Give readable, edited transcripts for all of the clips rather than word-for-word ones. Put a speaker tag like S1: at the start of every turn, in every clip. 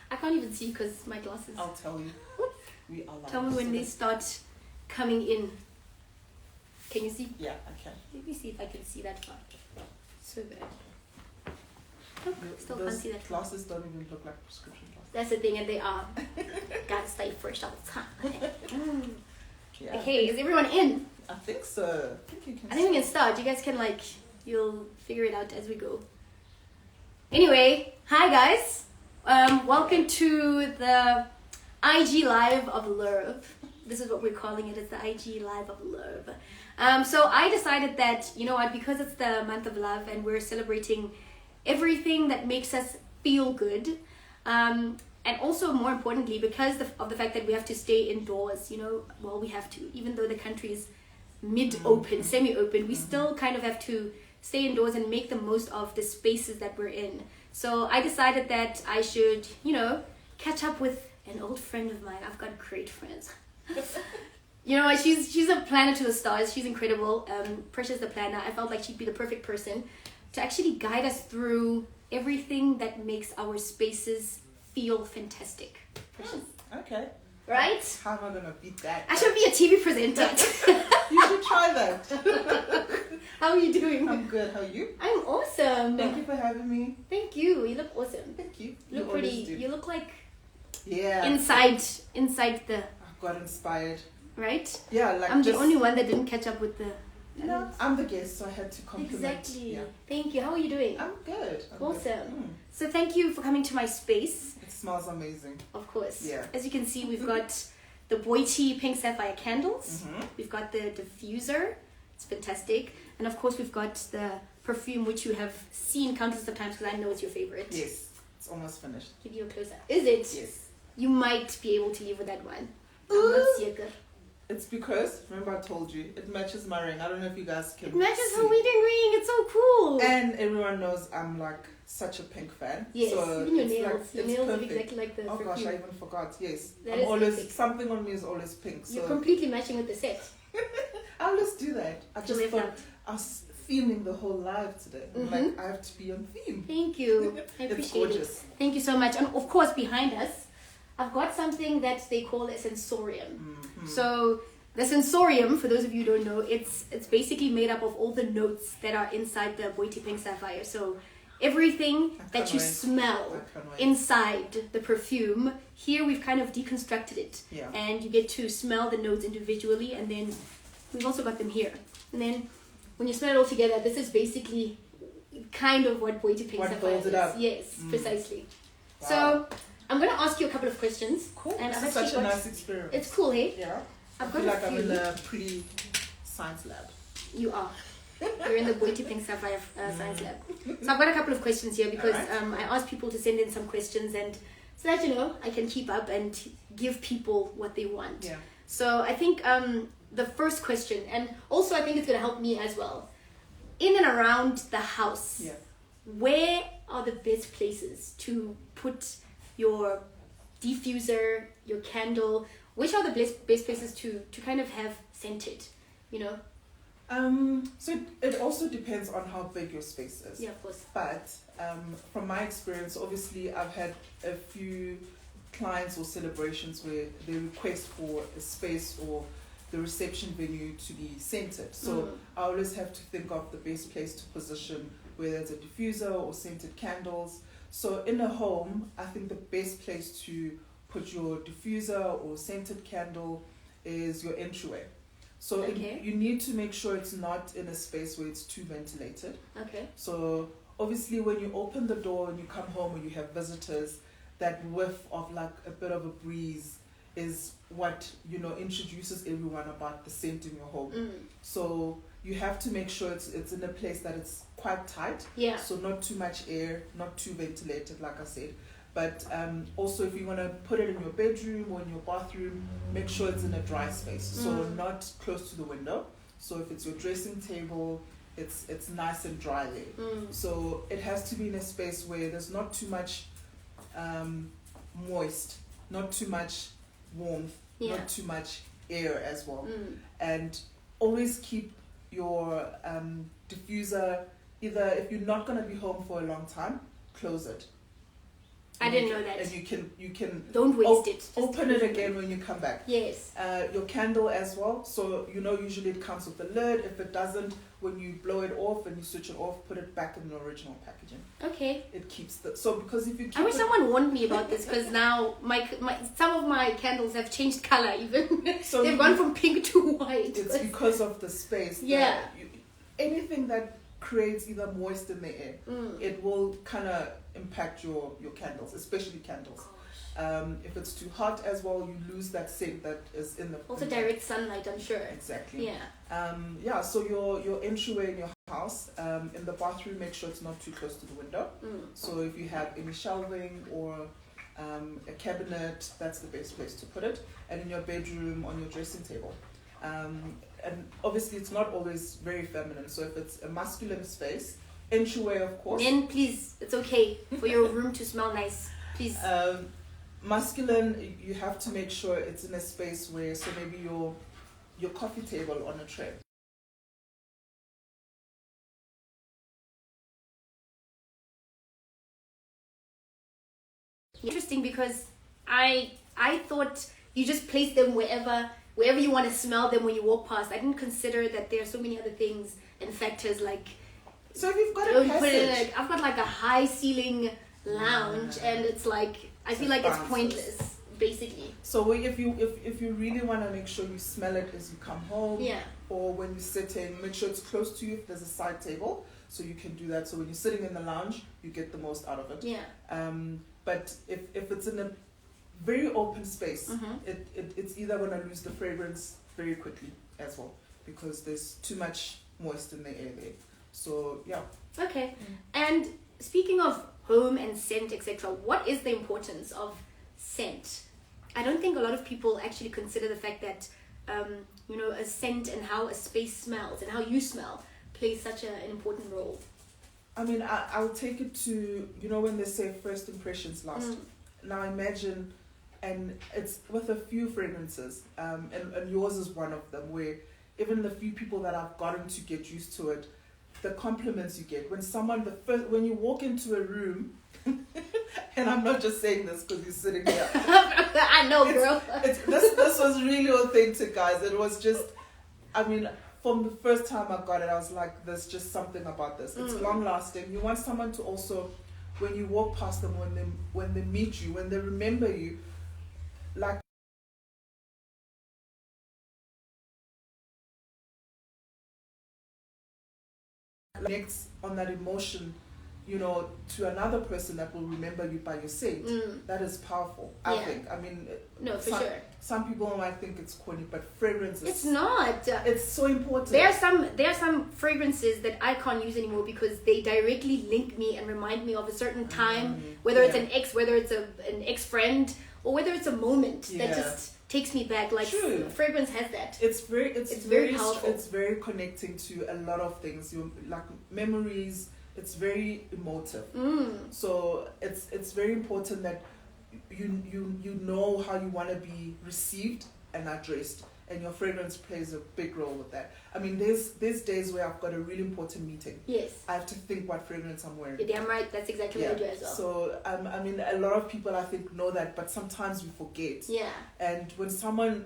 S1: I can't even see because my glasses.
S2: I'll tell you. We are live.
S1: Tell me when they start coming in. Can you see?
S2: Yeah, I can.
S1: Let me see if I can see that far. So bad. Nope, still can't see that far.
S2: Glasses don't even look like prescription glasses.
S1: That's the thing, and they are. Gotta stay fresh all the time.
S2: Yeah,
S1: Okay, is everyone in?
S2: I think so.
S1: I think we can start. You guys can you'll figure it out as we go. Anyway, hi guys. Welcome to the IG Live of Love. This is what we're calling it. It's the IG Live of Love. So I decided that, you know what, because it's the month of love and we're celebrating everything that makes us feel good, and also more importantly, because of the fact that we have to stay indoors, we have to, even though the country is mid-open, semi-open, we still kind of have to stay indoors and make the most of the spaces that we're in. So I decided that I should, catch up with an old friend of mine. I've got great friends. She's a planner to the stars. She's incredible. Precious the planner. I felt like she'd be the perfect person to actually guide us through everything that makes our spaces feel fantastic. Precious.
S2: Okay.
S1: Right?
S2: How am I going to beat that?
S1: I should be a TV presenter.
S2: You should try that.
S1: How are you doing?
S2: I'm good. How are you?
S1: I'm awesome.
S2: Thank you for having me.
S1: Thank you. You look awesome.
S2: Thank you.
S1: You look pretty. You look like inside the.
S2: I got inspired.
S1: Right?
S2: Yeah,
S1: I'm the only one that didn't catch up with the.
S2: No, I'm the guest, so I had to compliment.
S1: Exactly.
S2: Yeah.
S1: Thank you. How are you doing?
S2: I'm good.
S1: Awesome. So thank you for coming to my space.
S2: It smells amazing.
S1: Of course.
S2: Yeah.
S1: As you can see, we've got the Boity pink sapphire candles.
S2: Mm-hmm.
S1: We've got the diffuser. It's fantastic. And of course, we've got the perfume, which you have seen countless of times because I know it's your favorite.
S2: Yes. It's almost finished.
S1: Give you a close-up. Is it?
S2: Yes.
S1: You might be able to leave with that one. I'm not sicker.
S2: It's because, remember I told you, it matches my ring. I don't know if you guys can
S1: It matches
S2: see.
S1: her wedding ring. It's so cool.
S2: And everyone knows I'm such a pink fan.
S1: Yes,
S2: so
S1: even your
S2: it's
S1: nails. Your
S2: it's
S1: nails are
S2: perfect.
S1: exactly like the
S2: Oh
S1: perfume.
S2: gosh, I even forgot. Yes.
S1: That
S2: I'm
S1: is
S2: always,
S1: perfect.
S2: something on me is always pink. So
S1: You're completely matching with the set.
S2: I'll just do that. I just
S1: Live
S2: thought
S1: out.
S2: I was theming the whole live today.
S1: Mm-hmm.
S2: I have to be on theme.
S1: Thank you. I
S2: It's
S1: appreciate
S2: gorgeous.
S1: it. Thank you so much. And of course, behind us, I've got something that they call a sensorium.
S2: Mm-hmm.
S1: So the sensorium, for those of you who don't know, it's basically made up of all the notes that are inside the Boity pink sapphire. So everything that you smell inside the perfume, here we've kind of deconstructed it.
S2: Yeah.
S1: And you get to smell the notes individually, and then we've also got them here. And then when you smell it all together, this is basically kind of what Boity pink
S2: What
S1: sapphire
S2: builds
S1: is.
S2: it up.
S1: Yes, precisely.
S2: Wow.
S1: So I'm going to ask you a couple of questions.
S2: Cool.
S1: And
S2: This
S1: I've
S2: is such
S1: actually
S2: a
S1: got-
S2: nice experience.
S1: It's cool, hey?
S2: Yeah.
S1: I've
S2: I
S1: got
S2: feel
S1: a
S2: like I'm
S1: few.
S2: in a pre-science lab.
S1: You are. You're in the Boity pink sapphire science lab. So I've got a couple of questions here because
S2: Alright.
S1: I asked people to send in some questions, and so that I can keep up and give people what they want.
S2: Yeah.
S1: So I think the first question, and also I think it's going to help me as well, in and around the house,
S2: Yeah.
S1: where are the best places to put your diffuser, your candle? Which are the best places to kind of have scented,
S2: So it also depends on how big your space is.
S1: Yeah, of course.
S2: But from my experience, obviously I've had a few clients or celebrations where they request for a space or the reception venue to be scented. So I always have to think of the best place to position, whether it's a diffuser or scented candles. So in a home, I think the best place to put your diffuser or scented candle is your entryway. So you need to make sure it's not in a space where it's too ventilated.
S1: Okay.
S2: So obviously when you open the door and you come home and you have visitors, that whiff of a bit of a breeze is what introduces everyone about the scent in your home. So you have to make sure it's in a place that it's quite tight.
S1: Yeah.
S2: So not too much air, not too ventilated, like I said. But also if you want to put it in your bedroom or in your bathroom, make sure it's in a dry space. So not close to the window. So if it's your dressing table, it's nice and dry there. So it has to be in a space where there's not too much moist, not too much warmth, not too much air as well. And always keep your diffuser, either if you're not going to be home for a long time, close it.
S1: I didn't know that.
S2: And you can
S1: don't waste it. Just
S2: open it again when you come back.
S1: Yes.
S2: Your candle as well. So usually it comes with the lid. If it doesn't, when you blow it off and you switch it off, put it back in the original packaging.
S1: Okay.
S2: It keeps because if you keep
S1: I wish someone warned me about this, because now my some of my candles have changed color even.
S2: So
S1: they've gone from pink to white.
S2: It's because of the space.
S1: Yeah.
S2: Anything that creates either moist in the air, it will kind of impact your candles, especially candles. If it's too hot as well, you lose that scent that is in the...
S1: Also direct sunlight, I'm sure.
S2: Exactly.
S1: Yeah.
S2: So your entryway in your house, in the bathroom, make sure it's not too close to the window. So if you have any shelving or a cabinet, that's the best place to put it. And in your bedroom, on your dressing table. And obviously it's not always very feminine, so if it's a masculine space, entryway of course.
S1: Men, please, it's okay for your room to smell nice, please.
S2: Masculine, you have to make sure it's in a space where, so maybe your coffee table on a tray.
S1: Interesting, because I thought you just place them wherever you want to smell them when you walk past. I didn't consider that there are so many other things and factors, like...
S2: So if you've got a passage...
S1: I've got like a high ceiling lounge, and it's like, I feel like it's pointless, basically.
S2: So if you really want to make sure you smell it as you come home, or when you're sitting, make sure it's close to you if there's a side table, so you can do that. So when you're sitting in the lounge, you get the most out of it.
S1: Yeah.
S2: But if it's in a very open space, it's either going to lose the fragrance very quickly as well, because there's too much moist in the air there. So yeah.
S1: Okay. And speaking of home and scent, etc., what is the importance of scent? I don't think a lot of people actually consider the fact that a scent and how a space smells and how you smell plays such an important role.
S2: I mean, I'll take it to, when they say first impressions last. Now imagine, and it's with a few fragrances, and yours is one of them, where even the few people that I've gotten to get used to it, the compliments you get when when you walk into a room, and I'm not just saying this because you're sitting here.
S1: I know, girl.
S2: This was really authentic, guys. It was just, from the first time I got it, I was like, there's just something about this. It's long lasting. You want someone to also, when you walk past them, when they meet you, when they remember you, like, connects on that emotion, to another person that will remember you by your scent. That is powerful, I think.
S1: No, for sure.
S2: Some people might think it's corny, but fragrances...
S1: It's not.
S2: It's so important.
S1: There are some fragrances that I can't use anymore because they directly link me and remind me of a certain time, whether it's an ex, whether it's an ex-friend, or whether it's a moment that just takes me back. Like, fragrance has that.
S2: It's very
S1: powerful.
S2: It's very connecting to a lot of things. Like memories. It's very emotive. So it's very important that you know how you want to be received and addressed, and your fragrance plays a big role with that. There's days where I've got a really important meeting.
S1: Yes.
S2: I have to think what fragrance I'm wearing.
S1: Yeah, damn right. That's exactly what I do as well.
S2: So a lot of people I think know that, but sometimes we forget.
S1: Yeah.
S2: And when someone,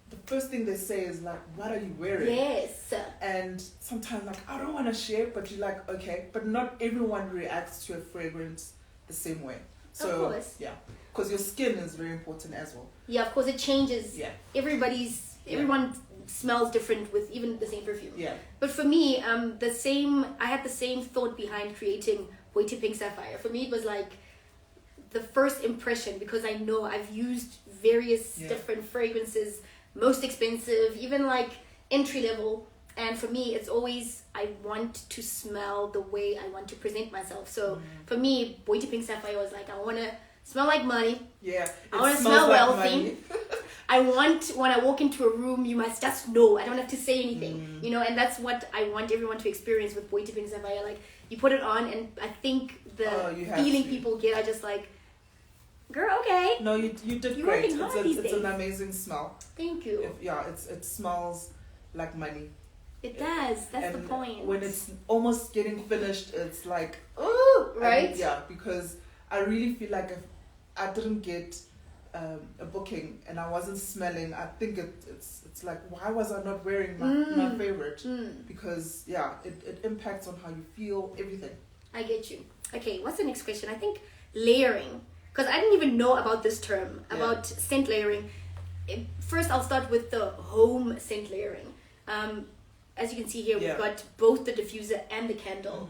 S2: the first thing they say is like, what are you wearing?
S1: Yes.
S2: And sometimes like, I don't want to share, but you're like, okay. But not everyone reacts to a fragrance the same way. So,
S1: of course.
S2: Yeah. Because your skin is very important as well.
S1: Yeah, of course it changes.
S2: Yeah.
S1: Everyone smells different with even the same perfume.
S2: Yeah.
S1: But for me, I had the same thought behind creating Boity Pink Sapphire. For me, it was like the first impression, because I know I've used various different fragrances, most expensive, even like entry level. And for me, it's always, I want to smell the way I want to present myself. So for me, Boity Pink Sapphire was like, I want to smell like money.
S2: Yeah.
S1: I want to smell like wealthy. I want, when I walk into a room, you must just know. I don't have to say anything, and that's what I want everyone to experience with Boity Pink Sapphire. Like, you put it on, and I think the feeling people get are just like, girl, okay.
S2: No, you did
S1: You're
S2: great.
S1: working hard these
S2: It's
S1: days.
S2: an amazing smell.
S1: Thank you.
S2: It smells like money.
S1: It does. That's the point.
S2: When it's almost getting finished, it's like,
S1: ooh, right?
S2: Because I really feel like if I didn't get a booking and I wasn't smelling, I think it's like, why was I not wearing my favorite? Because it impacts on how you feel, everything.
S1: I get you. Okay, what's the next question? I think layering, because I didn't even know about this term, about scent layering. First, I'll start with the home scent layering. As you can see here, we've got both the diffuser and the candle.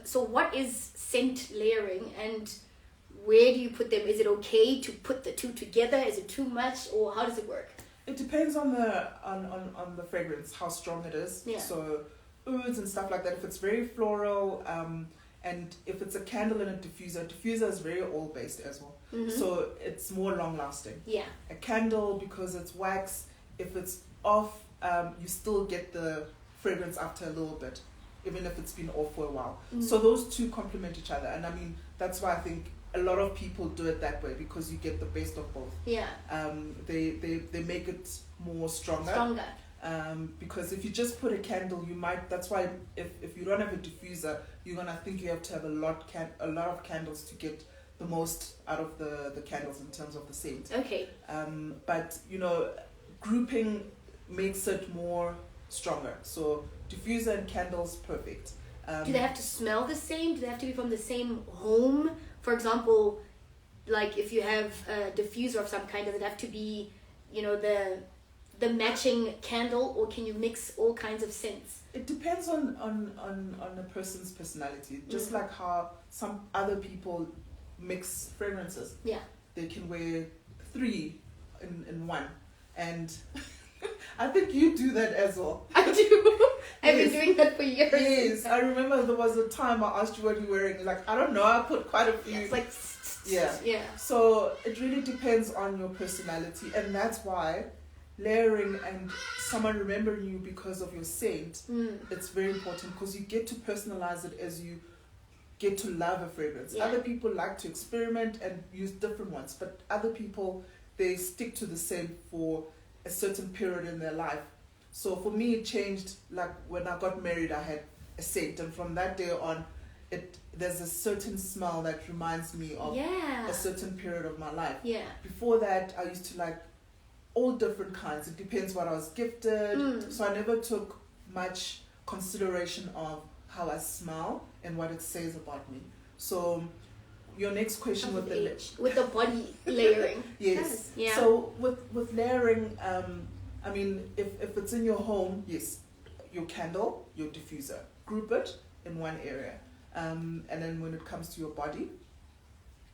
S1: So what is scent layering, and where do you put them? Is it okay to put the two together? Is it too much, or how does it work?
S2: It depends on the fragrance, how strong it is.
S1: Yeah.
S2: So ouds and stuff like that, if it's very floral, and if it's a candle and a diffuser is very oil based as well. So it's more long lasting.
S1: Yeah.
S2: A candle, because it's wax, if it's off, you still get the fragrance after a little bit, even if it's been off for a while. So those two complement each other, and I mean that's why I think a lot of people do it that way, because you get the best of both.
S1: Yeah.
S2: They make it more stronger. Because if you just put a candle, that's why if you don't have a diffuser, you're gonna think you have to have a lot of candles to get the most out of the candles in terms of the scent.
S1: Okay.
S2: But grouping makes it more stronger. So diffuser and candles, perfect.
S1: Do they have to smell the same? Do they have to be from the same home? For example, like if you have a diffuser of some kind, does it have to be, the matching candle, or can you mix all kinds of scents?
S2: It depends on a person's personality. Just like how some other people mix fragrances. Yeah. They can wear 3 in one. And I think you do that as well.
S1: I do. I've been doing that for years.
S2: Yes, I remember there was a time I asked you what you were wearing. Like, I don't know, I put quite a few.
S1: It's like,
S2: yeah. So it really depends on your personality, and that's why layering and someone remembering you because of your scent, it's very important, because you get to personalize it as you get to love a fragrance. Other people like to experiment and use different ones, but other people, they stick to the same for a certain period in their life. So for me, it changed. Like when I got married, I had a scent, and from that day on, there's a certain smell that reminds me of a certain period of my life. Yeah. Before that, I used to like all different kinds. It depends what I was gifted. So I never took much consideration of how I smell and what it says about me. So your next question with
S1: the body layering.
S2: Yes. Yeah. So with layering, I mean, if it's in your home, yes, your candle, your diffuser, group it in one area. And then when it comes to your body,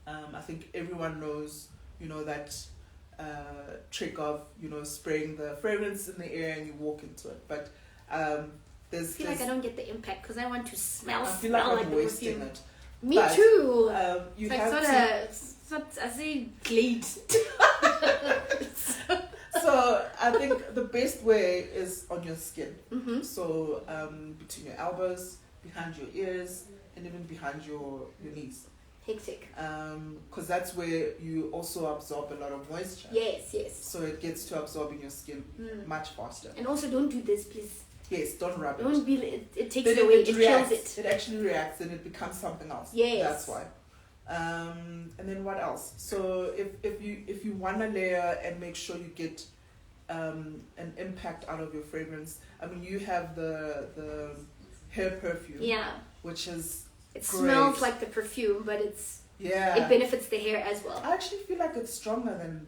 S2: I think everyone knows, that trick of, spraying the fragrance in the air and you walk into it. But I feel
S1: like I don't get the impact because I want to smell.
S2: I feel like I'm wasting it.
S1: Me too.
S2: You
S1: it's
S2: have
S1: I say glade.
S2: So I think the best way is on your skin. So between your elbows, behind your ears, and even behind your knees.
S1: Hectic.
S2: Because that's where you also absorb a lot of moisture.
S1: Yes.
S2: So it gets to absorb in your skin much faster.
S1: And also don't do this, please.
S2: Yes, don't rub it.
S1: Don't be. It takes it away. It kills it.
S2: It actually reacts and it becomes something else.
S1: Yes.
S2: That's why. And then what else? So if you want to layer and make sure you get an impact out of your fragrance, I mean, you have the hair perfume. Yeah. Which is
S1: It
S2: great.
S1: Smells like the perfume, but it benefits the hair as well.
S2: I actually feel like it's stronger than.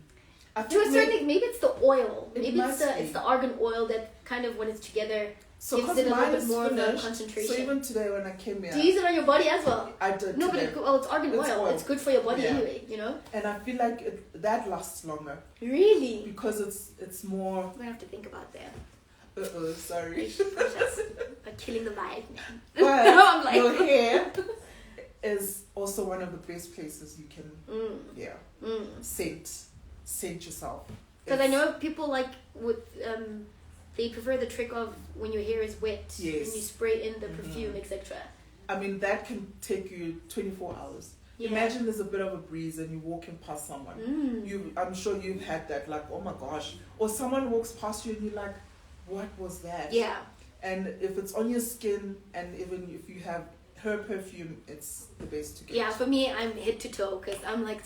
S1: To a certain extent, maybe it's the oil. Maybe it's the argan oil that kind of, when it's together, gives it a little bit more of a concentration.
S2: So even today when I came here,
S1: do you use it on your body as well?
S2: I did.
S1: No, today. But it's argan oil. It's good for your body anyway,
S2: And I feel like that lasts longer.
S1: Really?
S2: Because it's more.
S1: I'm gonna have to think about that.
S2: Sorry.
S1: But killing the vibe, man.
S2: But I'm like, your hair is also one of the best places you can scent yourself.
S1: Because I know people they prefer the trick of when your hair is wet and you spray in the perfume, etc.
S2: I mean, that can take you 24 hours. Yeah. Imagine there's a bit of a breeze and you're walking past someone. I'm sure you've had that, like, oh my gosh. Or someone walks past you and you're like, what was that? Yeah. And if it's on your skin, and even if you have her perfume, it's the best to get.
S1: Yeah, for me, I'm head to toe because I'm like,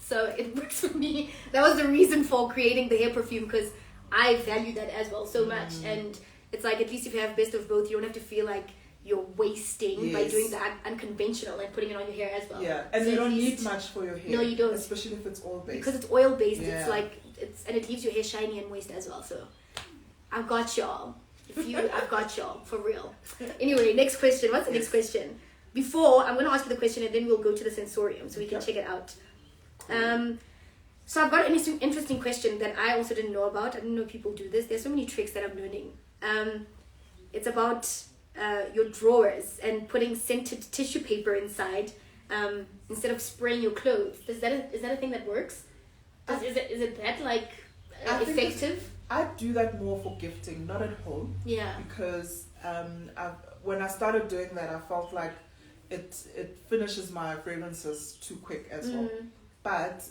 S1: so it works for me. That was the reason for creating the hair perfume because I value that as well so much. And it's like, at least if you have best of both, you don't have to feel like you're wasting by doing that unconventional and putting it on your hair as well.
S2: Yeah, and so you don't need much for your hair.
S1: No, you don't.
S2: Especially if it's oil based.
S1: Because it's oil based, it's like, and it leaves your hair shiny and moist as well. So I've got y'all. I've got y'all, for real. Anyway, next question. What's the next question? Before, I'm going to ask you the question and then we'll go to the Sensorium so we can check it out. Cool. So I've got an interesting question that I also didn't know about. I didn't know people do this. There's so many tricks that I'm learning. It's about your drawers and putting scented tissue paper inside instead of spraying your clothes. Is that a thing that works? Is it that like effective?
S2: I do that more for gifting, not at home.
S1: Yeah.
S2: Because when I started doing that, I felt like it finishes my fragrances too quick as well. But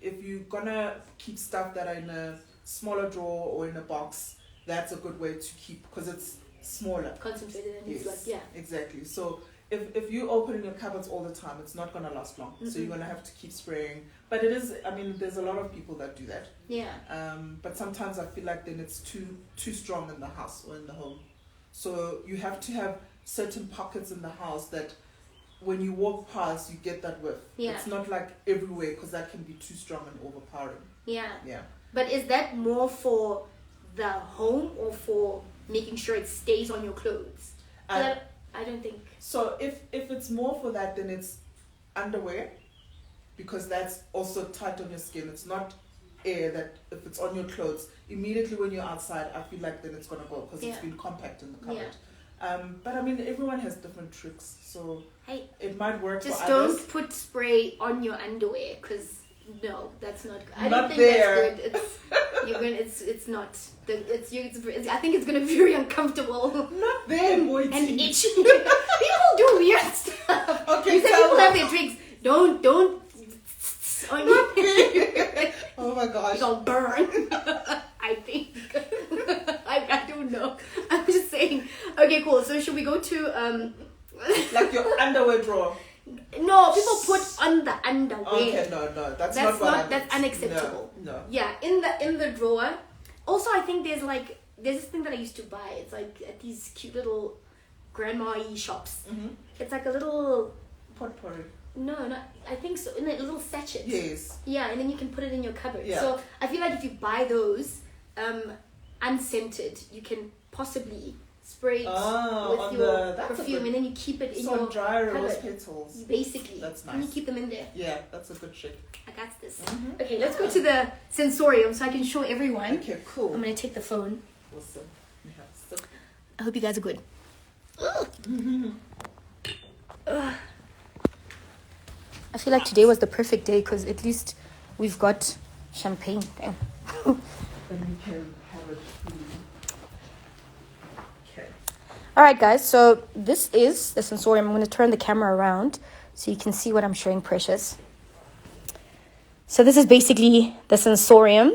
S2: if you're gonna keep stuff that are in a smaller drawer or in a box, that's a good way to keep, because it's smaller.
S1: Concentrated and it's like, yeah.
S2: Exactly. So if you open your cupboards all the time, it's not gonna last long. So you're gonna have to keep spraying. But it is, I mean, there's a lot of people that do that.
S1: Yeah.
S2: But sometimes I feel like then it's too strong in the house or in the home. So you have to have certain pockets in the house that when you walk past, you get that whiff.
S1: Yeah.
S2: It's not like everywhere, because that can be too strong and overpowering.
S1: Yeah.
S2: Yeah.
S1: But is that more for the home or for making sure it stays on your clothes? I don't think.
S2: So if it's more for that, then it's underwear, because that's also tight on your skin. It's not air that if it's on your clothes, immediately when you're outside, I feel like then it's going to go because it's been compact in the cupboard. Yeah. But I mean, everyone has different tricks, so it might work for others.
S1: Just don't put spray on your underwear, because no, that's not good. I
S2: not
S1: don't think
S2: there.
S1: that's good. It's not. I think it's gonna be very uncomfortable.
S2: Not there, Boity.
S1: And itchy. People do weird stuff.
S2: Okay,
S1: you said people have their tricks. Don't.
S2: Oh my gosh.
S1: It's gonna burn. I think. I don't know. I'm just saying. Okay, cool. So should we go to
S2: like your underwear drawer?
S1: No, people put on the underwear.
S2: Okay, no, that's not what I meant.
S1: That's unacceptable.
S2: No.
S1: Yeah, in the drawer. Also, I think there's this thing that I used to buy. It's like at these cute little grandma-y shops. Mm-hmm. It's like a little
S2: potpourri.
S1: No, I think so. In a little sachet.
S2: Yes.
S1: Yeah, and then you can put it in your cupboard.
S2: Yeah.
S1: So I feel like if you buy those unscented, you can possibly spray it with your perfume, and then you keep it in your
S2: dry
S1: cupboard.
S2: Rose petals.
S1: Basically.
S2: That's nice.
S1: And you keep them in there.
S2: Yeah, that's a good trick.
S1: I got this.
S2: Mm-hmm.
S1: Okay, let's go to the Sensorium so I can show everyone.
S2: Okay, cool.
S1: I'm going to take the phone.
S2: Awesome. Yeah,
S1: I hope you guys are good.
S2: Mm-hmm.
S1: I feel like today was the perfect day because at least we've got champagne. Damn.
S2: Then we can have it. Okay.
S1: Alright guys, so this is the Sensorium. I'm going to turn the camera around so you can see what I'm showing, Precious. So this is basically the Sensorium.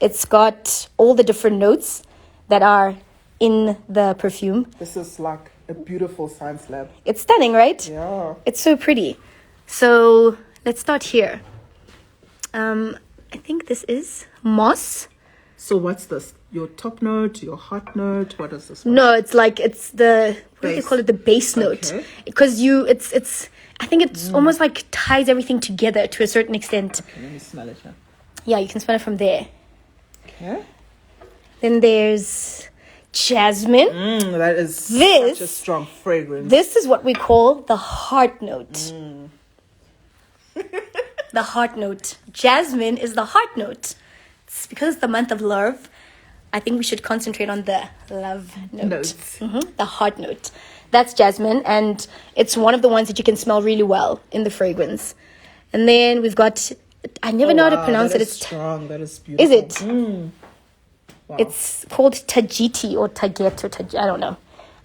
S1: It's got all the different notes that are in the perfume.
S2: This is like a beautiful science lab.
S1: It's stunning, right?
S2: Yeah.
S1: It's so pretty. So let's start here. I think this is moss.
S2: So what's this? Your top note, your hot note? What is this one?
S1: No, it's the what do they call it? The base note. Because it's I think it's almost like ties everything together to a certain extent.
S2: Okay, let me smell it.
S1: Yeah, you can smell it from there.
S2: Okay.
S1: Then there's jasmine.
S2: That is such a strong fragrance.
S1: This is what we call the heart note. The heart note. Jasmine is the heart note. It's because it's the month of love. I think we should concentrate on the love note. The heart note. That's jasmine, and it's one of the ones that you can smell really well in the fragrance. And then we've got, I never know how to pronounce it. It's
S2: strong. That is beautiful.
S1: Is it?
S2: Wow.
S1: It's called Tajiti or Taget or I don't know.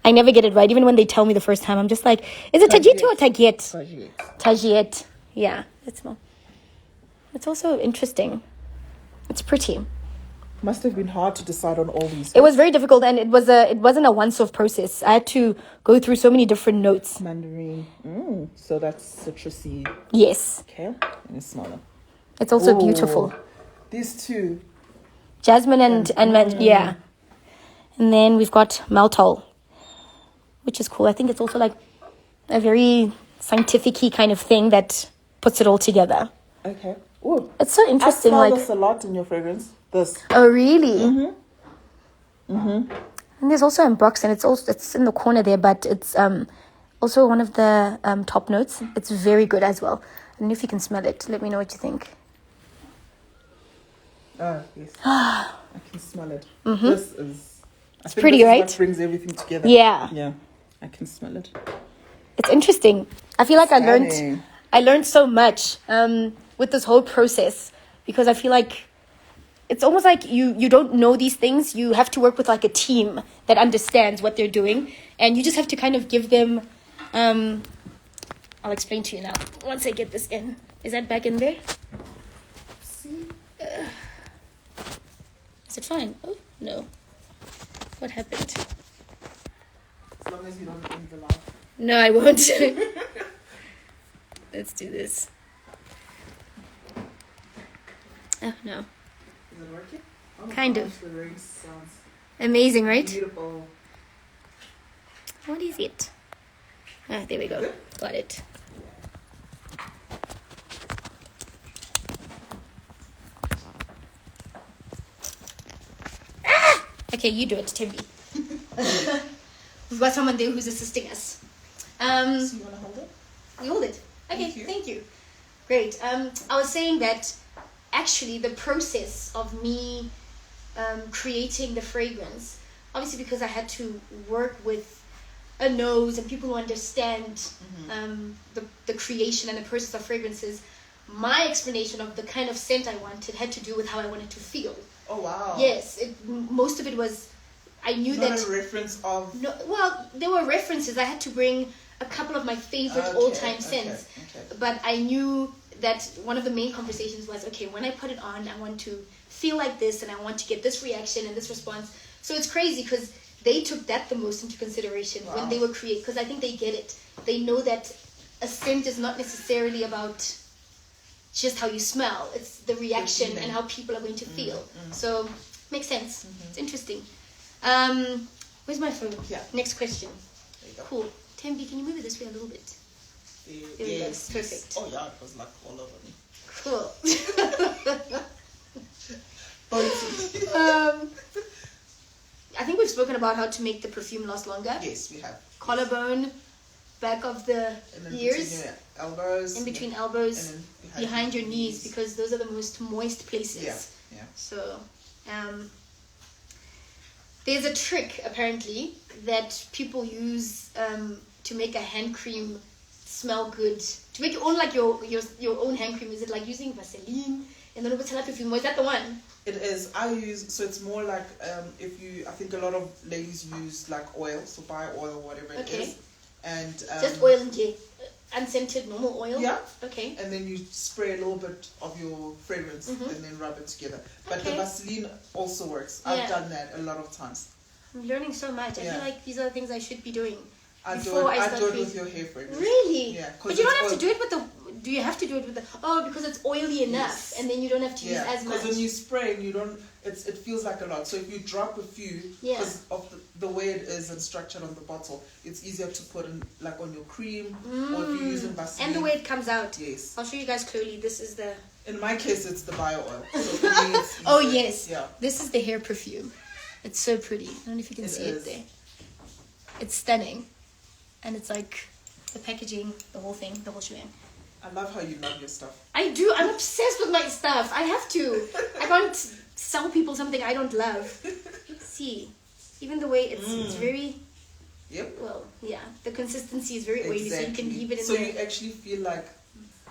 S1: I never get it right. Even when they tell me the first time, I'm just like, is it Tajiti or Taget? Taget. Yeah, let's smell. It's also interesting. It's pretty.
S2: Must have been hard to decide on all these.
S1: It was very difficult, and it wasn't a once-off process. I had to go through so many different notes.
S2: Mandarin. So that's citrusy.
S1: Yes.
S2: Okay. Let me smell them.
S1: It's also beautiful.
S2: These two.
S1: Jasmine and yeah. And then we've got maltol, which is cool. I think it's also like a very scientific-y kind of thing that puts it all together.
S2: Okay. Ooh.
S1: It's so interesting.
S2: I smell this a lot in your fragrance. This.
S1: Oh, really? And there's also ambroxan. It's in the corner there, but it's also one of the top notes. It's very good as well. I don't know if you can smell it. Let me know what you think.
S2: Oh, yes. I can smell it. This is...
S1: It's pretty, right?
S2: What brings everything together.
S1: Yeah.
S2: Yeah. I can smell it.
S1: It's interesting. I feel like
S2: Stunning.
S1: I learned so much with this whole process, because I feel like it's almost like you don't know these things. You have to work with like a team that understands what they're doing, and you just have to kind of give them I'll explain to you now once I get this in. Is that back in there?
S2: See?
S1: Is it fine? Oh, no. What happened?
S2: As long as you don't end the laugh.
S1: No, I won't. Let's do this. Oh, no.
S2: Is it working? Oh,
S1: Kind of.
S2: The ring sounds
S1: Amazing, right?
S2: beautiful.
S1: What is it? Ah, there we go. Got it. Ah! Okay, you do it, Timby. We've got someone there who's assisting us.
S2: So you want to hold it?
S1: We hold it. Okay,
S2: Thank you.
S1: thank you. Great. I was saying that actually the process of me creating the fragrance, obviously because I had to work with a nose and people who understand the creation and the process of fragrances, my explanation of the kind of scent I wanted had to do with how I wanted to feel.
S2: Oh, wow.
S1: Yes, most of it was, I knew
S2: Not
S1: that...
S2: a reference of...
S1: No, well, there were references. I had to bring a couple of my favorite all-time scents.
S2: Okay.
S1: But I knew that one of the main conversations was, okay, when I put it on, I want to feel like this and I want to get this reaction and this response. So it's crazy because they took that the most into consideration when they were creating, because I think they get it. They know that a scent is not necessarily about just how you smell. It's the reaction and how people are going to feel. So makes sense. It's interesting. Where's my phone?
S2: Yeah.
S1: Next question.
S2: There you go.
S1: Cool. Tembi, can you move it this way a little bit? There we go. Perfect.
S2: Oh, yeah, it was like all over me.
S1: Cool.
S2: Boity.
S1: I think we've spoken about how to make the perfume last longer.
S2: Yes, we have.
S1: Collarbone, back of the
S2: And then
S1: ears,
S2: between your elbows.
S1: in between elbows,
S2: And then
S1: behind your knees, because those are the most moist places.
S2: Yeah.
S1: So, there's a trick apparently that people use to make a hand cream smell good. To make your own, like your own hand cream. Is it like using Vaseline and then a perfume? Is that the one?
S2: It is. So it's more like I think a lot of ladies use like oil, so buy oil, whatever it is. And
S1: just oil and tea. Unscented normal oil?
S2: Yeah.
S1: Okay.
S2: And then you spray a little bit of your fragrance and then rub it together. But the Vaseline also works. I've done that a lot of times.
S1: I'm learning so much. I feel like these are the things I should be doing.
S2: I do it with your hair fragrance.
S1: Really?
S2: Yeah.
S1: But you don't have to do it with the... Do you have to do it with the... Oh, because it's oily enough. And then you don't have to use as much.
S2: Because when you spray, you don't... It feels like a lot. So if you drop a few, because of the way it is and structured on the bottle, it's easier to put in like on your cream or if you're using Vaseline.
S1: And the way it comes out.
S2: Yes.
S1: I'll show you guys clearly. This is the...
S2: In my case, it's the bio oil. So for me, it's easier.
S1: Oh, yes.
S2: Yeah.
S1: This is the hair perfume. It's so pretty. I don't know if you can see it there. It's stunning. And it's like the packaging, the whole thing, the whole shebang.
S2: I love how you love your stuff.
S1: I do. I'm obsessed with my stuff. I have to. I can't sell people something I don't love. See, even the way it's very...
S2: Yep.
S1: Well, yeah. The consistency is very oily, so you can leave it in
S2: so
S1: there.
S2: you actually feel like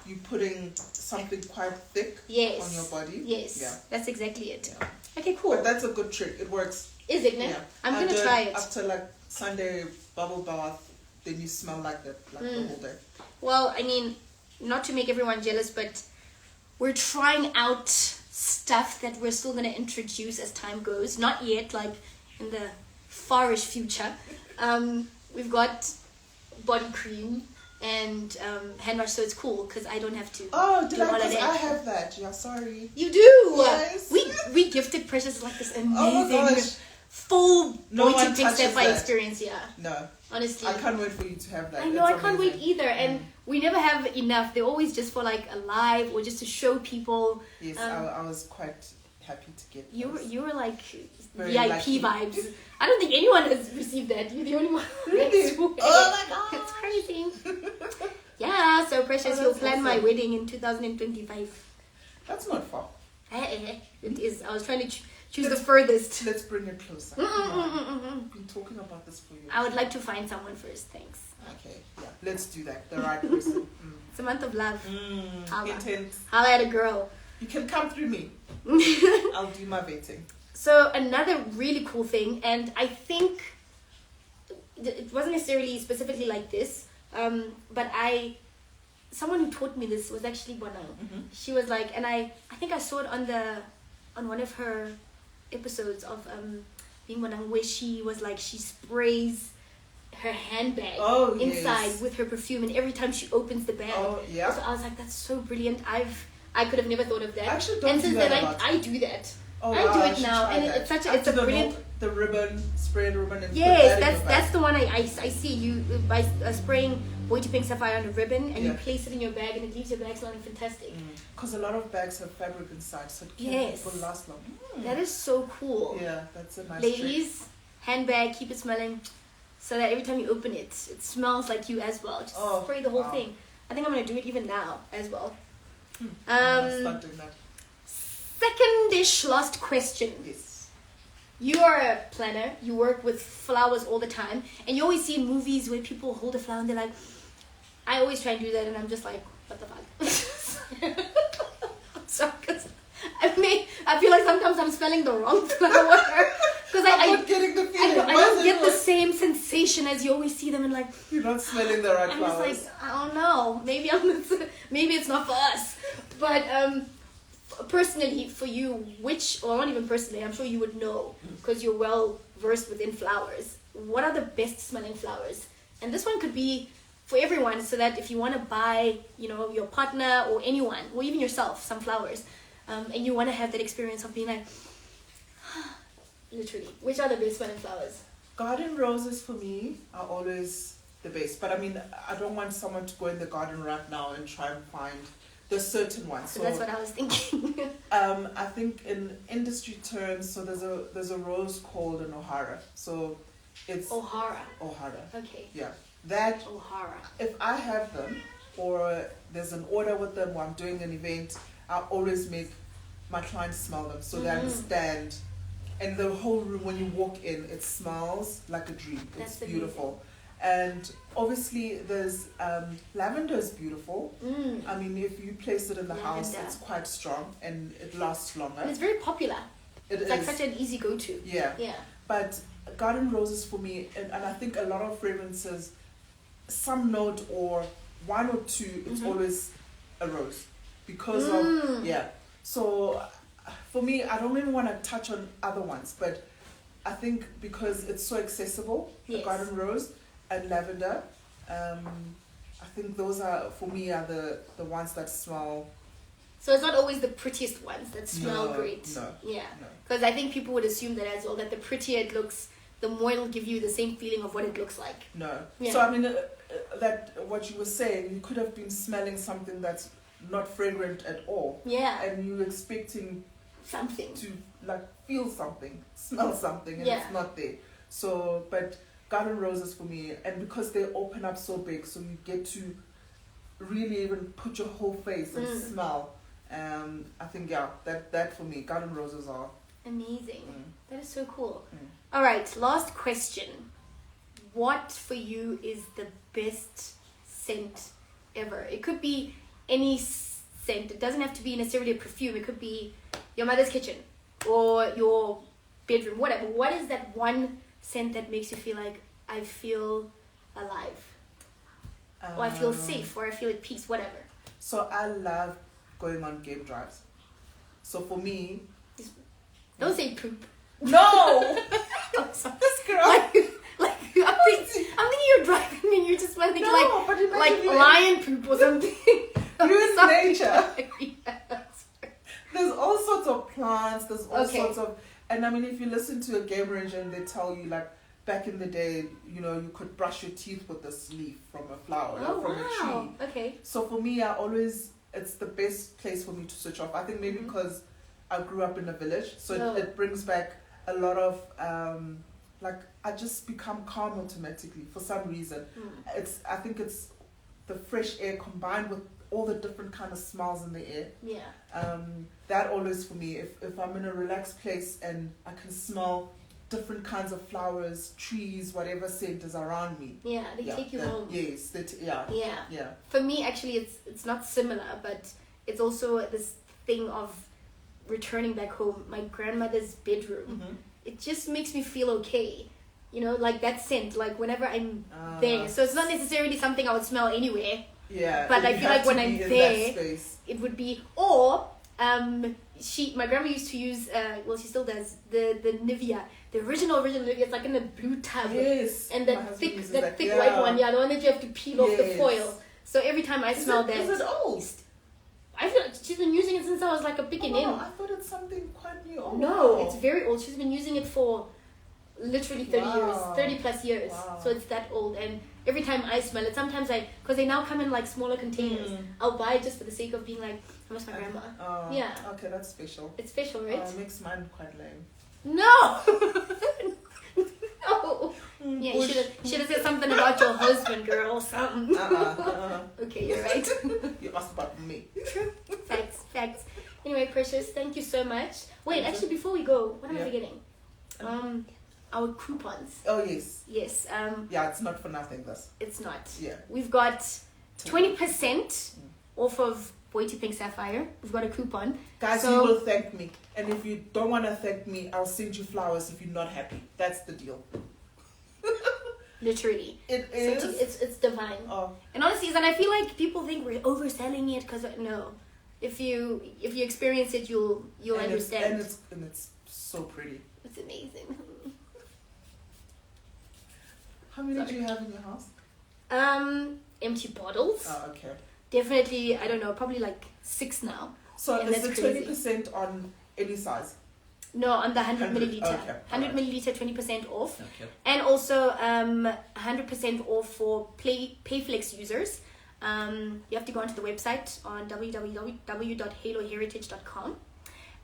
S2: you're putting something quite thick on your body.
S1: Yes.
S2: Yeah.
S1: That's exactly it.
S2: Yeah.
S1: Okay, cool.
S2: But that's a good trick. It works.
S1: Is it, no?
S2: Yeah.
S1: I'm going to try it.
S2: After like Sunday bubble bath, then you smell like that the whole day.
S1: Well, I mean, not to make everyone jealous, but we're trying out stuff that we're still going to introduce as time goes. Not yet, like in the farish future. We've got body cream and hand wash, so it's cool because I don't have to.
S2: Oh, did
S1: do
S2: I?
S1: all of
S2: Because
S1: that.
S2: I have that. Yeah, sorry.
S1: You do.
S2: Yes.
S1: We gifted Precious like this
S2: Oh my
S1: amazing
S2: gosh.
S1: full
S2: No one
S1: Boity Pink
S2: touches
S1: Sapphire
S2: that.
S1: experience. Yeah,
S2: No,
S1: honestly.
S2: I can't wait for you to have that.
S1: I know,
S2: It's
S1: I can't wait
S2: amazing.
S1: either. And we never have enough. They're always just for like a live or just to show people.
S2: Yes, I was quite happy to get those.
S1: You were like
S2: Very
S1: VIP
S2: lucky.
S1: vibes. I don't think anyone has received that. You're the only one.
S2: Really?
S1: That's weird.
S2: Oh my god.
S1: It's crazy. Yeah, so Precious,
S2: Oh,
S1: you'll
S2: that's
S1: plan my
S2: awesome.
S1: wedding in 2025.
S2: That's not far.
S1: It is. I was trying to choose the furthest.
S2: Let's bring it closer.
S1: Mm-mm-mm-mm-mm.
S2: I've been talking about this for you.
S1: I would like to find someone first, thanks.
S2: Okay, yeah, let's do that. The right person.
S1: It's a month of love. Holla.
S2: Intense.
S1: Holla at a girl.
S2: You can come through me. I'll do my vetting.
S1: So another really cool thing, and I think it wasn't necessarily specifically like this, but someone who taught me this was actually Bonang. She was like, and I think I saw it on one of her episodes of being Bonang, where she was like, she sprays her handbag inside
S2: yes.
S1: with her perfume, and every time she opens the bag.
S2: Oh yeah.
S1: So I was like, that's so brilliant. I could have never thought of that.
S2: I actually don't
S1: and
S2: do
S1: since
S2: that
S1: then
S2: a lot.
S1: I do that.
S2: Oh,
S1: I
S2: wow,
S1: do
S2: I
S1: it
S2: should
S1: now,
S2: try
S1: and
S2: that.
S1: it's such
S2: I
S1: it's a
S2: do the
S1: brilliant.
S2: the ribbon, spray the ribbon, and
S1: Yes,
S2: put that in your
S1: that's
S2: bag.
S1: the one I see you by spraying Boity Pink Sapphire on a ribbon, and you
S2: Yeah.
S1: place it in your bag, and it leaves your bag smelling fantastic.
S2: Because a lot of bags have fabric inside, so it
S1: Yes.
S2: will last long.
S1: That is so cool.
S2: Yeah, that's a nice trick.
S1: Ladies, handbag, keep it smelling, so that every time you open it, it smells like you as well. Just spray the whole
S2: wow.
S1: thing. I think I'm gonna do it even now as well.
S2: I'm gonna start doing that.
S1: Second-ish last question.
S2: Yes.
S1: You are a planner. You work with flowers all the time, and you always see in movies where people hold a flower and they're like, I always try and do that, and I'm just like, what the fuck? I'm sorry, 'cause I feel like sometimes I'm smelling the wrong flower because
S2: I'm not getting the feeling.
S1: I don't get the same sensation as you always see them, and like
S2: You're not smelling the right
S1: I'm
S2: flowers.
S1: just like, I don't know. Maybe it's not for us, but personally for you, or not even personally, I'm sure you would know because you're well versed within flowers. What are the best smelling flowers? And this one could be for everyone, so that if you want to buy, your partner or anyone, or even yourself, some flowers, and you want to have that experience of being like, literally, which are the best smelling flowers?
S2: Garden roses for me are always the best. But I mean, I don't want someone to go in the garden right now and try and find the certain ones.
S1: So that's what I was thinking.
S2: I think in industry terms, so there's a rose called an O'Hara. So it's
S1: O'Hara. Okay.
S2: Yeah. That
S1: O'Hara.
S2: if I have them or there's an order with them or I'm doing an event, I always make my clients smell them so they understand. And the whole room, when you walk in, it smells like a dream. It's
S1: That's
S2: beautiful. And obviously there's lavender is beautiful. I mean, if you place it in the house,
S1: Lavender.
S2: it's quite strong and it lasts longer.
S1: And it's very popular.
S2: It's
S1: Like such an easy go-to.
S2: Yeah.
S1: Yeah.
S2: But garden roses for me, and I think a lot of fragrances, some note or one or two, it's always a rose because of So for me, I don't even want to touch on other ones, but I think because it's so accessible, the
S1: Yes.
S2: garden rose and lavender, I think those are for me are the ones that smell.
S1: So it's not always the prettiest ones that smell
S2: No,
S1: great.
S2: no,
S1: Yeah.
S2: no.
S1: Because I think people would assume that as well, that the prettier it looks, the more it'll give you the same feeling of what it looks like.
S2: No.
S1: Yeah.
S2: So I mean, that what you were saying, you could have been smelling something that's not fragrant at all,
S1: Yeah.
S2: and you're expecting
S1: Something.
S2: to like feel something, smell something, and
S1: Yeah.
S2: it's not there. So, but garden roses for me, and because they open up so big, so you get to really even put your whole face and smell. I think that for me, garden roses are
S1: Amazing. That is so cool.
S2: Mm.
S1: All right, last question. What for you is the best scent ever? It could be any scent. It doesn't have to be necessarily a perfume. It could be your mother's kitchen or your bedroom, whatever. What is that one scent that makes you feel like I feel alive? Or I feel safe, or I feel at peace, whatever.
S2: So I love going on game drives. So for me,
S1: Don't say poop.
S2: no.
S1: Oh, sorry.
S2: This girl.
S1: Like I'm thinking you're driving and you're just smelling
S2: No, but imagine
S1: like
S2: you
S1: lion poop or something.
S2: You're in
S1: Sorry.
S2: nature.
S1: Yeah.
S2: There's all sorts of plants. There's all
S1: Okay.
S2: sorts of, and I mean, if you listen to a game ranger and they tell you like back in the day, you know, you could brush your teeth with this leaf from a flower,
S1: Oh
S2: from a
S1: wow.
S2: tree.
S1: Okay.
S2: So for me, it's the best place for me to switch off. I think maybe because I grew up in a village, so
S1: Oh.
S2: it brings back a lot of like I just become calm automatically for some reason. I think it's the fresh air combined with all the different kind of smells in the air.
S1: Yeah.
S2: That always for me, if I'm in a relaxed place and I can smell different kinds of flowers, trees, whatever scent is around me.
S1: Yeah. They take you home.
S2: Yes,
S1: Yeah.
S2: yeah.
S1: For me, actually, it's not similar, but it's also this thing of returning back home. My grandmother's bedroom.
S2: Mm-hmm.
S1: It just makes me feel okay. You know, like that scent. Like whenever I'm there. So it's not necessarily something I would smell anywhere.
S2: Yeah.
S1: But I
S2: you
S1: feel
S2: have
S1: like when
S2: to
S1: I'm
S2: be in
S1: there,
S2: that space.
S1: it would be, or my grandma used to use well, she still does, the Nivea, the original Nivea. It's like in a blue tub.
S2: Yes.
S1: And
S2: my
S1: that
S2: husband
S1: thick
S2: uses
S1: thick white one, the one that you have to peel off the
S2: Yes.
S1: foil. So every time I smell that,
S2: Is it old?
S1: I feel like she's been using it since I was like a beginning.
S2: Oh, I thought it's something quite new. Oh,
S1: No,
S2: wow.
S1: it's very old. She's been using it for literally 30
S2: Wow.
S1: years, 30 plus years.
S2: Wow.
S1: So it's that old. And every time I smell it, sometimes because they now come in like smaller containers, I'll buy it just for the sake of being like, how much my grandma? Yeah.
S2: Okay, that's special.
S1: It's special, right?
S2: Makes mine quite lame.
S1: No! No! Yeah, you
S2: Bush.
S1: should have said something about your husband, girl, or something. Okay, you're right.
S2: You asked about me.
S1: Facts. Anyway, Precious, thank you so much. Wait, actually, before we go, what am I forgetting? Our coupons.
S2: Oh, yes.
S1: Yes.
S2: Yeah, it's not for nothing, this.
S1: It's not.
S2: Yeah.
S1: We've got 20% off of Boity Pink Sapphire. We've got a coupon.
S2: Guys,
S1: So-
S2: you will thank me. And if you don't want to thank me, I'll send you flowers if you're not happy. That's the deal.
S1: Literally.
S2: It
S1: So
S2: is.
S1: it's divine.
S2: Oh,
S1: And honestly, and I feel like people think we're overselling it because no. If you experience it, you'll understand.
S2: and it's so pretty.
S1: It's amazing.
S2: How many do you have in your house?
S1: Empty bottles.
S2: Oh, okay.
S1: Definitely, I don't know, probably like 6 now.
S2: So
S1: And
S2: is
S1: that's
S2: the
S1: crazy.
S2: 20% on any size?
S1: No, on the 100 milliliter.
S2: Okay,
S1: 100
S2: alright.
S1: milliliter, 20% off.
S2: Okay.
S1: And also 100% off for Payflex users. You have to go onto the website on www.haloheritage.com.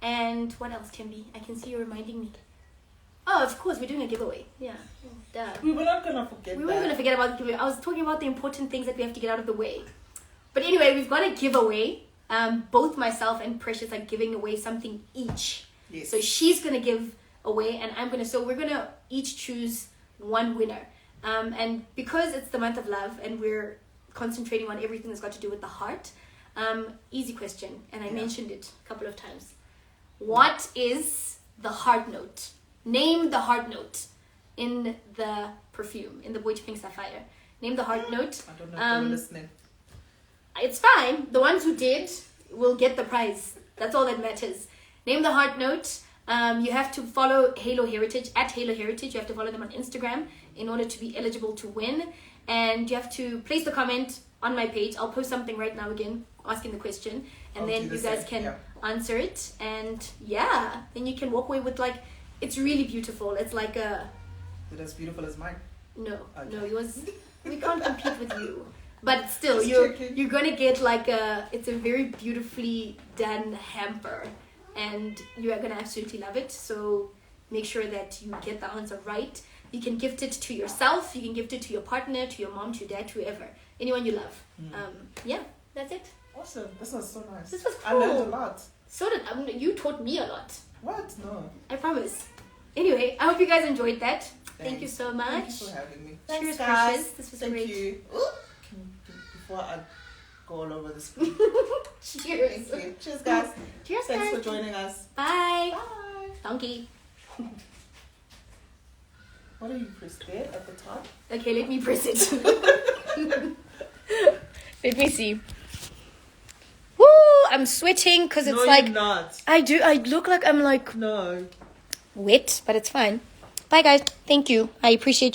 S1: And what else can be? I can see you reminding me. Oh, of course, we're doing a giveaway. Yeah, duh.
S2: We were not going to forget
S1: We
S2: that.
S1: weren't going to forget about the giveaway. I was talking about the important things that we have to get out of the way. But anyway, we've got a giveaway. Both myself and Precious are giving away something each.
S2: Yes.
S1: So she's going to give away and I'm going to... So we're going to each choose one winner. And because it's the month of love and we're concentrating on everything that's got to do with the heart, easy question. And I mentioned it a couple of times. What is the heart note? Name the heart note in the perfume, in the Boity Pink Sapphire. Name the heart note.
S2: I don't know if they were listening.
S1: It's fine. The ones who did will get the prize. That's all that matters. Name the heart note. You have to follow Halo Heritage, at Halo Heritage. You have to follow them on Instagram in order to be eligible to win. And you have to place the comment on my page. I'll post something right now again, asking the question. And
S2: I'll
S1: then
S2: do the
S1: you guys
S2: same,
S1: can answer it. And yeah, then you can walk away with like, it's really beautiful. It's like a...
S2: Is it as beautiful as mine?
S1: No,
S2: Okay.
S1: no, we can't compete with you. But still,
S2: Just
S1: you're
S2: checking.
S1: gonna get like it's a very beautifully done hamper, and you are gonna absolutely love it. So make sure that you get the answer right. You can gift it to yourself. You can gift it to your partner, to your mom, to your dad, whoever, anyone you love. Yeah, that's it.
S2: Awesome. This was so nice.
S1: This was
S2: I learned
S1: cool.
S2: a lot.
S1: So did you taught me a lot.
S2: What? No.
S1: I promise. Anyway, I hope you guys enjoyed that. Thank you
S2: Thanks.
S1: so much.
S2: Thank you for having me.
S1: Cheers,
S2: Thanks, guys.
S1: Precious. This was
S2: Thank
S1: great.
S2: you. Before I go all over the screen.
S1: Cheers.
S2: Thank you. Cheers, guys.
S1: Cheers,
S2: Thanks
S1: guys.
S2: for joining us.
S1: Bye.
S2: Bye.
S1: Donkey.
S2: What do you press there at the top?
S1: Okay, let me press it. Let me see. Woo! I'm sweating because it's
S2: No,
S1: like
S2: you're not.
S1: I look like I'm like
S2: No.
S1: wet, but it's fine. Bye guys. Thank you. I appreciate you.